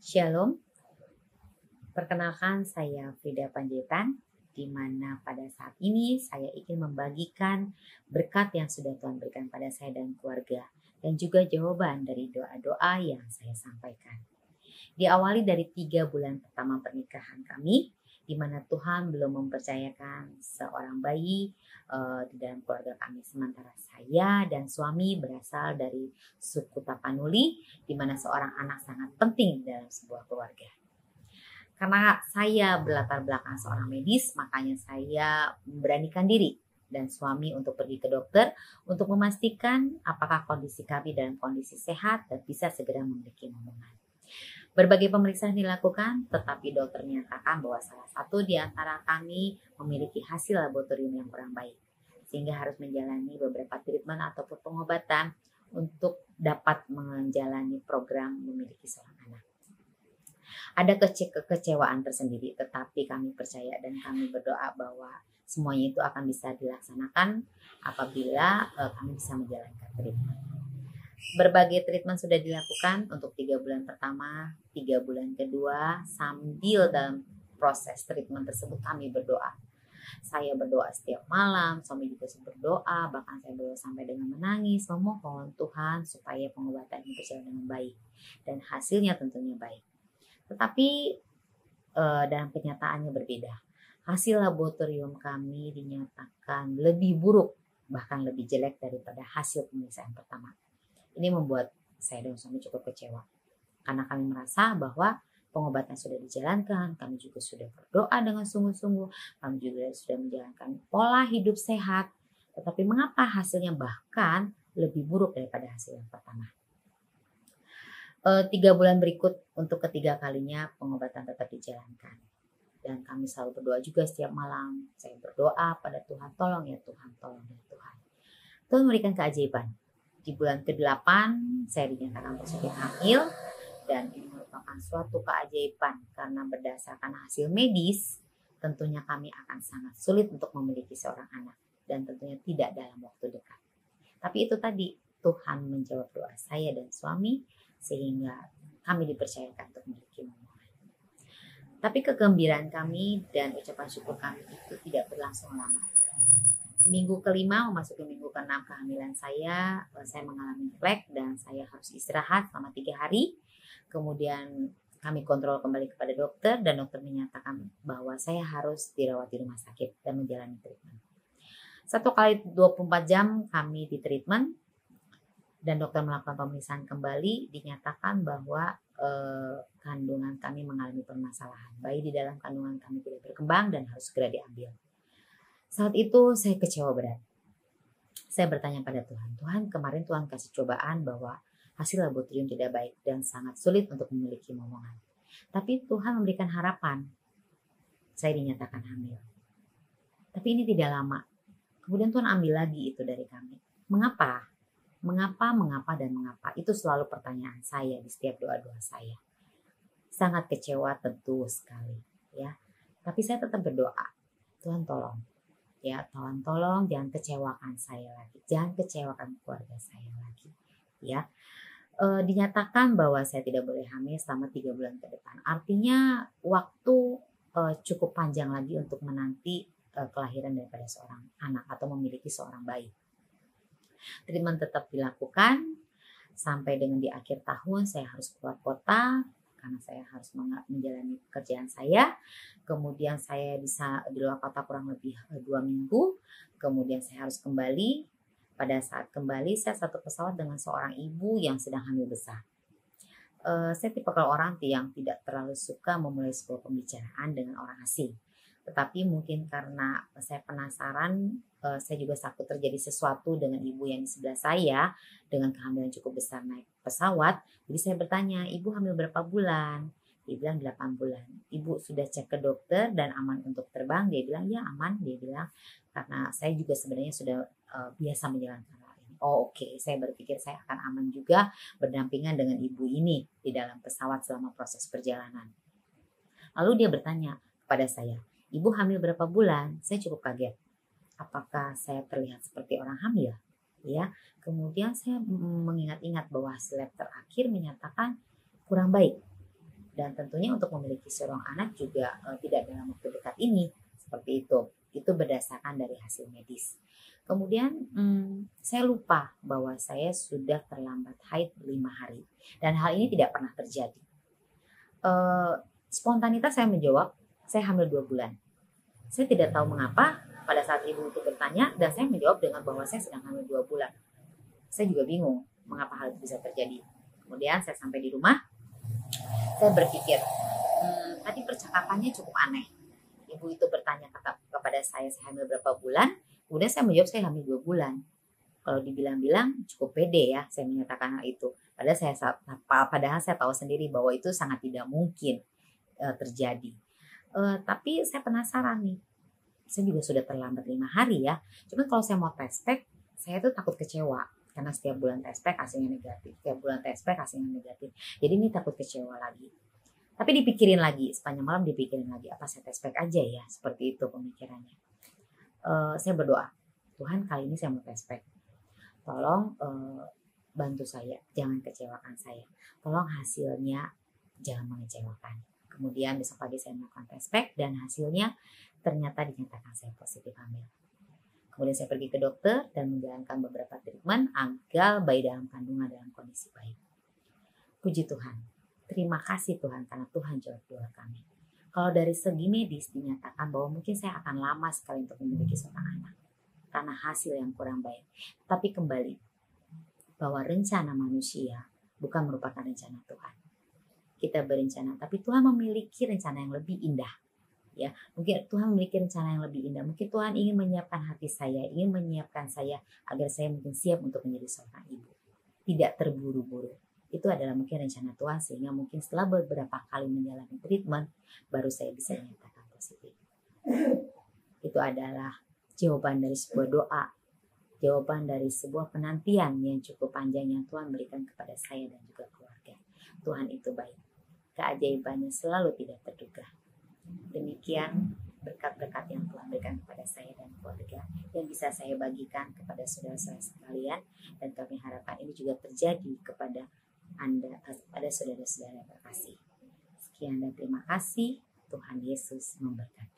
Shalom, perkenalkan saya Frida Panjaitan, di mana pada saat ini saya ingin membagikan berkat yang sudah Tuhan berikan pada saya dan keluarga, dan juga jawaban dari doa-doa yang saya sampaikan. Diawali dari 3 bulan pertama pernikahan kami, di mana Tuhan belum mempercayakan seorang bayi di dalam keluarga kami. Sementara saya dan suami berasal dari suku Tapanuli, di mana seorang anak sangat penting dalam sebuah keluarga. Karena saya berlatar belakang seorang medis, makanya saya memberanikan diri dan suami untuk pergi ke dokter untuk memastikan apakah kondisi kami dalam kondisi sehat dan bisa segera memiliki momongan. Berbagai pemeriksaan dilakukan, tetapi dokter menyatakan bahwa salah satu di antara kami memiliki hasil laboratorium yang kurang baik, sehingga harus menjalani beberapa treatment ataupun pengobatan untuk dapat menjalani program memiliki seorang anak. Ada kekecewaan tersendiri, tetapi kami percaya dan kami berdoa bahwa semuanya itu akan bisa dilaksanakan apabila kami bisa menjalankan treatment. Berbagai treatment sudah dilakukan untuk 3 bulan pertama, 3 bulan kedua, sambil dalam proses treatment tersebut kami berdoa. Saya berdoa setiap malam, suami juga berdoa, bahkan saya berdoa sampai dengan menangis, memohon Tuhan supaya pengobatan ini berjalan dengan baik. Dan hasilnya tentunya baik. Tetapi dalam kenyataannya berbeda. Hasil laboratorium kami dinyatakan lebih buruk, bahkan lebih jelek daripada hasil pemeriksaan pertama. Ini membuat saya dan suami cukup kecewa. Karena kami merasa bahwa pengobatan sudah dijalankan, kami juga sudah berdoa dengan sungguh-sungguh, kami juga sudah menjalankan pola hidup sehat. Tetapi mengapa hasilnya bahkan lebih buruk daripada hasil yang pertama? 3 bulan berikut untuk ketiga kalinya pengobatan tetap dijalankan. Dan kami selalu berdoa juga setiap malam. Saya berdoa pada Tuhan, tolong ya Tuhan, tolong ya Tuhan. Tuhan memberikan keajaiban. Di bulan ke-8 saya dinyatakan positif hamil, dan ini merupakan suatu keajaiban karena berdasarkan hasil medis tentunya kami akan sangat sulit untuk memiliki seorang anak dan tentunya tidak dalam waktu dekat. Tapi itu tadi, Tuhan menjawab doa saya dan suami sehingga kami dipercayakan untuk memiliki momongan. Tapi kegembiraan kami dan ucapan syukur kami itu tidak berlangsung lama. Minggu ke-5 memasuki minggu ke-6 kehamilan saya mengalami flek dan saya harus istirahat selama 3 hari. Kemudian kami kontrol kembali kepada dokter dan dokter menyatakan bahwa saya harus dirawat di rumah sakit dan menjalani treatment. 1 kali 24 jam kami di treatment dan dokter melakukan pemeriksaan kembali, dinyatakan bahwa kandungan kami mengalami permasalahan. Bayi di dalam kandungan kami tidak berkembang dan harus segera diambil. Saat itu saya kecewa berat. Saya bertanya pada Tuhan, Tuhan kemarin Tuhan kasih cobaan bahwa hasil laboratorium tidak baik dan sangat sulit untuk memiliki momongan. Tapi Tuhan memberikan harapan. Saya dinyatakan hamil. Tapi ini tidak lama. Kemudian Tuhan ambil lagi itu dari kami. Mengapa? Mengapa, dan mengapa? Itu selalu pertanyaan saya di setiap doa-doa saya. Sangat kecewa tentu sekali. Ya. Tapi saya tetap berdoa. Tuhan tolong. Ya, Tuhan tolong jangan kecewakan saya lagi, jangan kecewakan keluarga saya lagi. Ya, dinyatakan bahwa saya tidak boleh hamil selama 3 bulan ke depan. Artinya waktu cukup panjang lagi untuk menanti kelahiran daripada seorang anak atau memiliki seorang bayi. Treatment tetap dilakukan sampai dengan di akhir tahun saya harus keluar kota karena saya harus menjalani pekerjaan saya. Kemudian saya bisa di luar kota kurang lebih 2 minggu. Kemudian saya harus kembali. Pada saat kembali saya satu pesawat dengan seorang ibu yang sedang hamil besar. Saya tipe orang yang tidak terlalu suka memulai sebuah pembicaraan dengan orang asing. Tetapi mungkin karena saya penasaran, saya juga takut terjadi sesuatu dengan ibu yang di sebelah saya dengan kehamilan cukup besar naik pesawat. Jadi saya bertanya, ibu hamil berapa bulan? Dia bilang 8 bulan. Ibu sudah cek ke dokter dan aman untuk terbang? Dia bilang ya aman. Dia bilang karena saya juga sebenarnya sudah biasa menjalankan hal ini. Oh oke. Saya berpikir saya akan aman juga berdampingan dengan ibu ini di dalam pesawat selama proses perjalanan. Lalu dia bertanya kepada saya, ibu hamil berapa bulan? Saya cukup kaget. Apakah saya terlihat seperti orang hamil? Ya. Kemudian saya mengingat-ingat bahwa hasil lab terakhir menyatakan kurang baik. Dan tentunya untuk memiliki seorang anak juga tidak dalam waktu dekat ini, seperti itu. Itu berdasarkan dari hasil medis. Kemudian saya lupa bahwa saya sudah terlambat haid 5 hari. Dan hal ini tidak pernah terjadi. Spontanitas saya menjawab, saya hamil 2 bulan. Saya tidak tahu mengapa pada saat ibu itu bertanya, dan saya menjawab dengan bahwa saya sedang hamil 2 bulan. Saya juga bingung mengapa hal itu bisa terjadi. Kemudian saya sampai di rumah, saya berpikir, tadi percakapannya cukup aneh. Ibu itu bertanya kepada saya hamil berapa bulan, kemudian saya menjawab saya hamil 2 bulan. Kalau dibilang-bilang cukup pede ya saya menyatakan hal itu. Padahal saya tahu sendiri bahwa itu sangat tidak mungkin terjadi. Tapi saya penasaran nih, saya juga sudah terlambat 5 hari ya. Cuma kalau saya mau tes pack, saya tuh takut kecewa. Karena setiap bulan tes pack hasilnya negatif. Setiap bulan tes pack hasilnya negatif. Jadi ini takut kecewa lagi. Tapi dipikirin lagi, sepanjang malam dipikirin lagi. Apa saya tes pack aja ya? Seperti itu pemikirannya. Saya berdoa, Tuhan kali ini saya mau tes pack. Tolong bantu saya, jangan kecewakan saya. Tolong hasilnya jangan mengecewakan. Kemudian besok pagi saya melakukan tes pack dan hasilnya ternyata dinyatakan saya positif hamil. Kemudian saya pergi ke dokter dan menjalankan beberapa treatment agar bayi dalam kandungan dalam kondisi baik. Puji Tuhan. Terima kasih Tuhan karena Tuhan jawab doa kami. Kalau dari segi medis dinyatakan bahwa mungkin saya akan lama sekali untuk memiliki seorang anak karena hasil yang kurang baik. Tapi kembali bahwa rencana manusia bukan merupakan rencana Tuhan. Kita berencana, tapi Tuhan memiliki rencana yang lebih indah. Ya, mungkin Tuhan memiliki rencana yang lebih indah. Mungkin Tuhan ingin menyiapkan hati saya, ingin menyiapkan saya agar saya mungkin siap untuk menjadi seorang ibu. Tidak terburu-buru. Itu adalah mungkin rencana Tuhan sehingga mungkin setelah beberapa kali menjalani treatment baru saya bisa menyatakan positif. Itu adalah jawaban dari sebuah doa, jawaban dari sebuah penantian yang cukup panjang yang Tuhan berikan kepada saya dan juga keluarga. Tuhan itu baik. Keajaibannya selalu tidak terduga. Demikian berkat-berkat yang Tuhan berikan kepada saya dan keluarga yang bisa saya bagikan kepada saudara-saudara sekalian, dan kami harapkan ini juga terjadi kepada Anda, kepada saudara-saudara terkasih. Sekian dan terima kasih. Tuhan Yesus memberkati.